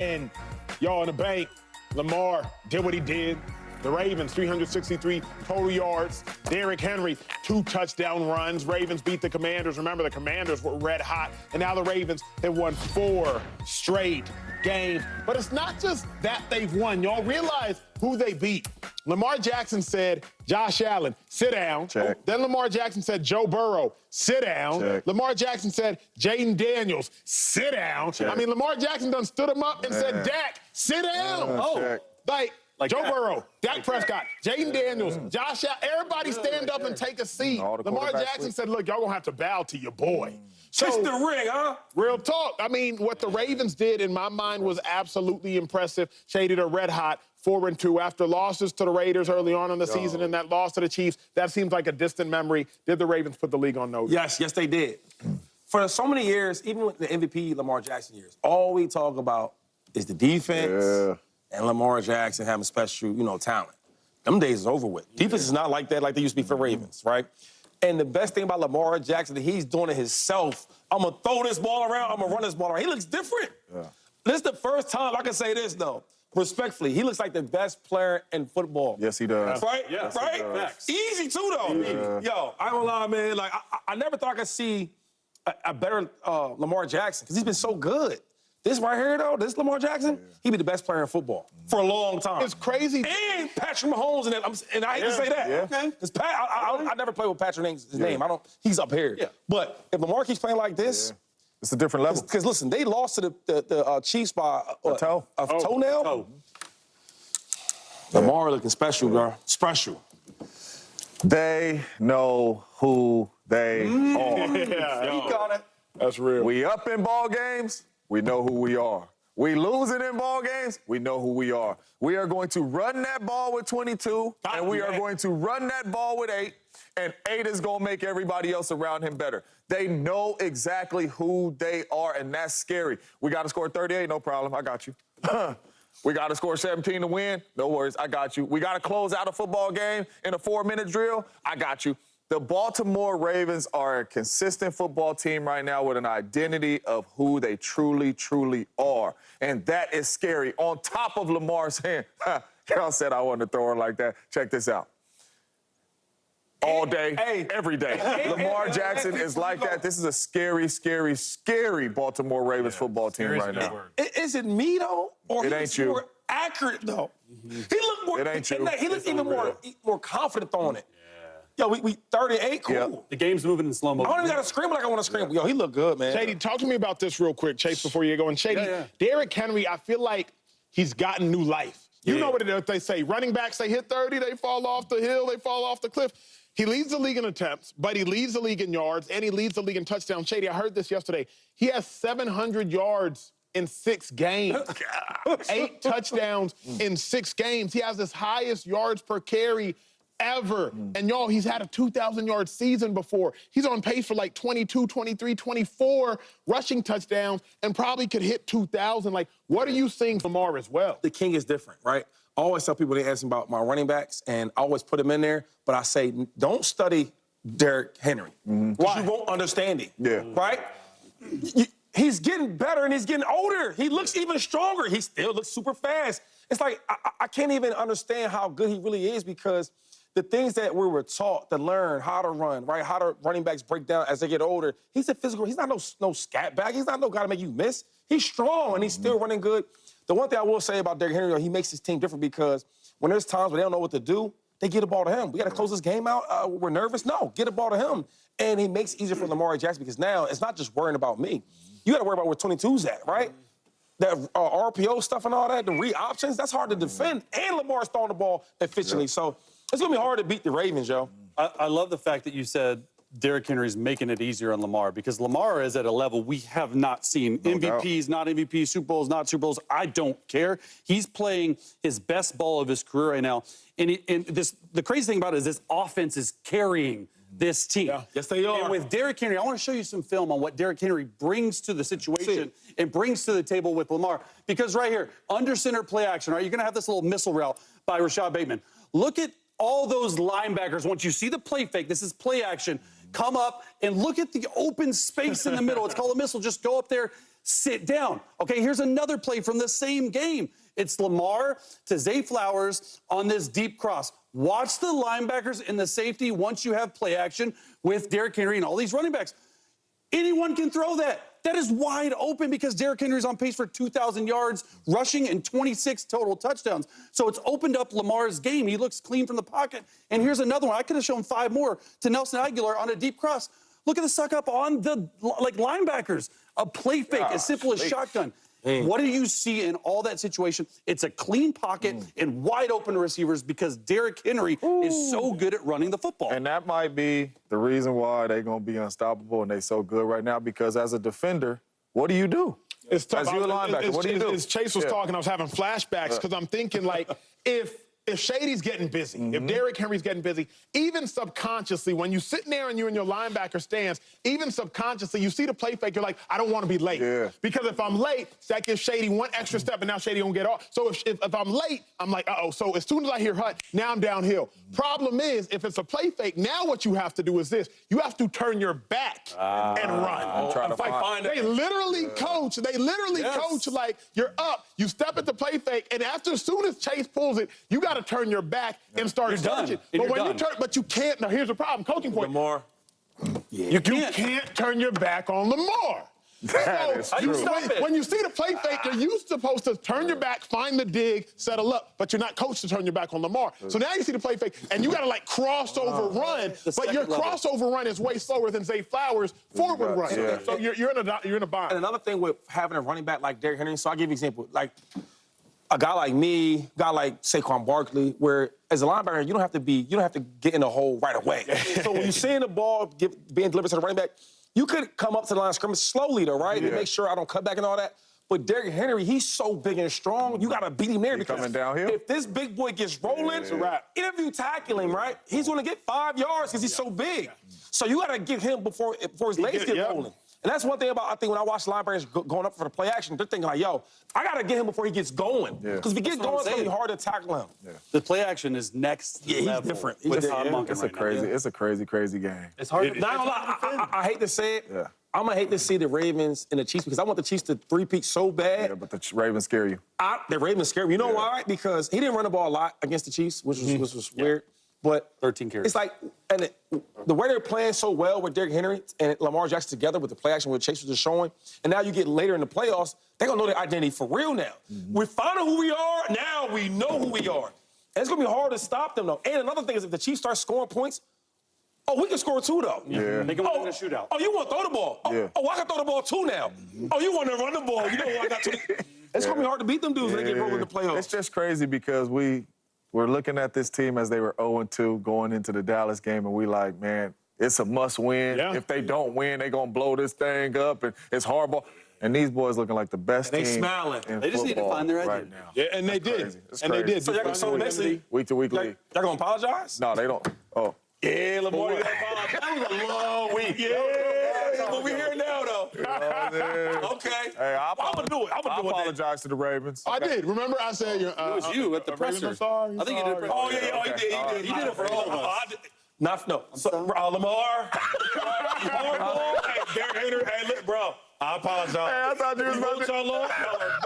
And y'all in the bank, Lamar did what he did. The Ravens, 363 total yards. Derrick Henry, 2 touchdown runs. Ravens beat the Commanders. Remember, the Commanders were red hot. And now the Ravens have won 4 straight games. But it's not just that they've won. Y'all realize who they beat. Lamar Jackson said, Josh Allen, sit down. Check. Then Lamar Jackson said, Joe Burrow, sit down. Check. Lamar Jackson said, Jaden Daniels, sit down. Check. I mean, Lamar Jackson done stood him up and said, Dak, sit down. Check. Like Joe Burrow, Dak Prescott, Jaden Daniels, Josh Allen, everybody stand up and take a seat. Lamar Jackson said, look, y'all gonna have to bow to your boy. Kiss the ring, huh? Real talk. I mean, what the Ravens did in my mind was absolutely impressive. Shady, they're red hot, 4-2. After losses to the Raiders early on in the season and that loss to the Chiefs, that seems like a distant memory. Did the Ravens put the league on notice? Yes, they did. For so many years, even with the MVP Lamar Jackson years, all we talk about is the defense and Lamar Jackson having special, talent. Them days is over with. Defense is not like that like they used to be for Ravens, right? And the best thing about Lamar Jackson, he's doing it himself. I'm going to throw this ball around. I'm going to run this ball around. He looks different. Yeah. This is the first time I can say this, though. Respectfully, he looks like the best player in football. Yes, he does. Right? Yes, right? Easy, too, though. Yeah. Yo, I ain't gonna lie, man. Like, I never thought I could see a better Lamar Jackson because he's been so good. This right here, though, this Lamar Jackson, he be the best player in football for a long time. It's crazy. And Patrick Mahomes, and I hate to say that. Okay. Because I never played with Patrick his name. He's up here. Yeah. But if Lamar keeps playing like this, it's a different level. Because listen, they lost to the Chiefs by a toenail. Lamar looking special, bro. Special. They know who they are. You got it. That's real. We up in ball games, we know who we are. We losing in ball games, we know who we are. We are going to run that ball with 22, and we are going to run that ball with 8, and 8 is going to make everybody else around him better. They know exactly who they are, and that's scary. We got to score 38, no problem, I got you. We got to score 17 to win, no worries, I got you. We got to close out a football game in a 4-minute drill, I got you. The Baltimore Ravens are a consistent football team right now with an identity of who they truly, truly are. And that is scary. On top of Lamar's hand. Y'all said I wanted to throw her like that. Check this out. All day, every day. Lamar Jackson is like that. This is a scary, scary, scary Baltimore Ravens football team right now. Is it me, though? Or it ain't you. More accurate, though? He looked more... It ain't you. He looked even more confident throwing it. Yo, we 38, cool. Yep. The game's moving in slow motion. I don't even got to scream like I want to scream. Yo, he looked good, man. Shady, talk to me about this real quick, Chase, before you go. And Shady, Derrick Henry, I feel like he's gotten new life. You know what it is, they say. Running backs, they hit 30, they fall off the hill, they fall off the cliff. He leads the league in attempts, but he leads the league in yards, and he leads the league in touchdowns. Shady, I heard this yesterday. He has 700 yards in 6 games. 8 touchdowns in 6 games. He has his highest yards per carry ever. And y'all, he's had a 2,000-yard season before. He's on pace for like 22, 23, 24 rushing touchdowns and probably could hit 2,000. Like, what are you seeing from Lamar as well? The king is different, right? I always tell people, they ask me about my running backs, and I always put them in there, but I say, don't study Derrick Henry. Why? You won't understand him, right? He's getting better, and he's getting older. He looks even stronger. He still looks super fast. It's like, I can't even understand how good he really is because the things that we were taught to learn how to run, right? How the running backs break down as they get older. He's a physical. He's not no scat back. He's not no guy to make you miss. He's strong, and he's still running good. The one thing I will say about Derrick Henry, he makes his team different because when there's times when they don't know what to do, they get the ball to him. We got to close this game out. We're nervous. No, get the ball to him. And he makes it easier for Lamar Jackson because now it's not just worrying about me. You got to worry about where 22's at, right? That RPO stuff and all that, the read options, that's hard to defend. And Lamar's throwing the ball efficiently. So it's going to be hard to beat the Ravens, yo. I love the fact that you said Derrick Henry's making it easier on Lamar because Lamar is at a level we have not seen. No MVPs, not MVPs, Super Bowls, not Super Bowls. I don't care. He's playing his best ball of his career right now. And the crazy thing about it is this offense is carrying this team. Yeah. Yes, they are. And with Derrick Henry, I want to show you some film on what Derrick Henry brings to the situation and brings to the table with Lamar. Because right here, under center play action, right, you're going to have this little missile route by Rashad Bateman. Look at all those linebackers. Once you see the play fake, this is play action, come up and look at the open space in the middle. It's called a missile. Just go up there. sit down. Okay, here's another play from the same game. It's Lamar to Zay Flowers on this deep cross. Watch the linebackers and the safety once you have play action with Derrick Henry and all these running backs. Anyone can throw that. That is wide open because Derrick Henry's on pace for 2,000 yards rushing and 26 total touchdowns. So it's opened up Lamar's game. He looks clean from the pocket. And here's another one. I could have shown 5 more to Nelson Aguilar on a deep cross. Look at the suck up on the linebackers. A play fake as simple as shotgun. What do you see in all that situation? It's a clean pocket and wide open receivers because Derrick Henry is so good at running the football. And that might be the reason why they're going to be unstoppable and they're so good right now, because as a defender, what do you do? It's tough. As you a linebacker, what do you do? As Chase was talking, I was having flashbacks because I'm thinking, like, if Shady's getting busy, if Derrick Henry's getting busy, even subconsciously, when you're sitting there and you're in your linebacker stance, even subconsciously, you see the play fake, you're like, I don't want to be late. Because if I'm late, that gives Shady one extra step, and now Shady don't get off. So if I'm late, I'm like, uh-oh. So as soon as I hear Hut, now I'm downhill. Problem is, if it's a play fake, now what you have to do is this. You have to turn your back and run. They literally coach. They literally coach like, you're up, you step at the play fake, and as soon as Chase pulls it, you got to turn your back and start searching. But when you turn, but you can't. Now here's the problem. Coaching point. Lamar. You can't turn your back on Lamar. So when you see the play fake, you're supposed to turn your back, find the dig, settle up, but you're not coached to turn your back on Lamar. So now you see the play fake, and you got to like crossover run, but your crossover run is way slower than Zay Flowers' forward run. So you're in a bind. And another thing with having a running back like Derrick Henry, so I'll give you an example. Like a guy like me, a guy like Saquon Barkley, where as a linebacker, you don't have to get in the hole right away. So when you're seeing the ball being delivered to the running back, you could come up to the line of scrimmage slowly, though, right? And make sure I don't cut back and all that. But Derrick Henry, he's so big and strong, you got to beat him there because coming downhill. If this big boy gets rolling, even if you tackle him, right, he's going to get 5 yards because he's so big. So you got to get him before his legs get rolling. And that's one thing about, I think, when I watch linebackers going up for the play action, they're thinking like, yo, I got to get him before he gets going. Because if he gets going, it's going to be hard to tackle him. The play action is next level. He's different. It's a crazy game. It's hard. I hate to say it. I'm going to hate to see the Ravens and the Chiefs because I want the Chiefs to three-peat so bad. Yeah, but the Ravens scare you. The Ravens scare me. You know why? Because he didn't run the ball a lot against the Chiefs, which was weird. But 13 carries. It's like, and the way they're playing so well with Derrick Henry and Lamar Jackson together with the play action with Chase was just showing, and now you get later in the playoffs, they're going to know their identity for real now. We're finding who we are, now we know who we are. And it's going to be hard to stop them, though. And another thing is if the Chiefs start scoring points, we can score too, though. They can win in a shootout. Oh, you want to throw the ball? I can throw the ball too now. Oh, you want to run the ball? You know, I got to. It's going to be hard to beat them dudes when they get rolling in the playoffs. It's just crazy because we're looking at this team as they were 0-2 going into the Dallas game, and we like, man, it's a must-win. If they don't win, they're going to blow this thing up, and it's horrible. And these boys looking like the best team. They smiling. They just need to find their right identity now. Yeah, and they did. And they did. So basically, week to week league. Y'all going to apologize? No, they don't. Oh. Yeah, Lamar, that was a long week. Yeah, but we're here now, though. Okay. Hey, I'm going to do it. I apologize to the Ravens. I did. Remember I said it was you at the presser. I'm sorry. I think you did it. Oh, yeah, he did. He did it for all of us. No. So, Lamar. Hey, Derrick Henry. Hey, look, bro. I apologize. Hey, I thought you was about to. Y'all are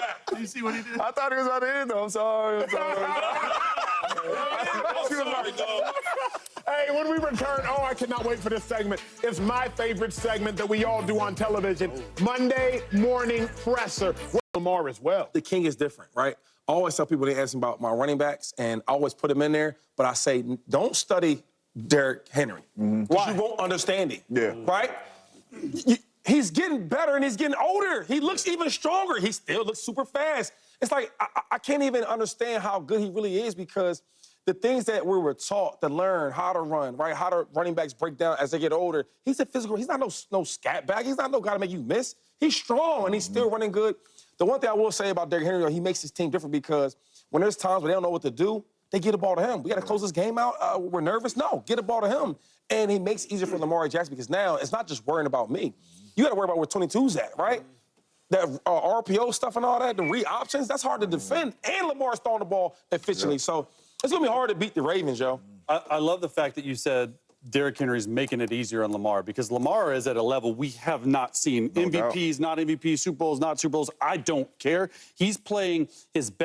back. Did you see what he did? I thought he was about to end, though. I'm sorry. Hey, when we return, I cannot wait for this segment. It's my favorite segment that we all do on television, Monday Morning Presser. With Lamar as well. The king is different, right? I always tell people, they ask me about my running backs, and I always put them in there, but I say, don't study Derrick Henry. Why? You won't understand him. Right? He's getting better, and he's getting older. He looks even stronger. He still looks super fast. It's like, I can't even understand how good he really is because the things that we were taught to learn how to run, right? How the running backs break down as they get older. He's a physical. He's not no scat back. He's not no guy to make you miss. He's strong, and he's still running good. The one thing I will say about Derrick Henry, he makes his team different because when there's times when they don't know what to do, they get the ball to him. We got to close this game out. We're nervous. No, get the ball to him. And he makes it easier for Lamar Jackson because now it's not just worrying about me. You got to worry about where 22's at, right? That RPO stuff and all that, the re-options, that's hard to defend. And Lamar's throwing the ball efficiently. So it's going to be hard to beat the Ravens, yo. I love the fact that you said Derrick Henry's making it easier on Lamar because Lamar is at a level we have not seen. No doubt. MVPs, not MVPs, Super Bowls, not Super Bowls. I don't care. He's playing his best.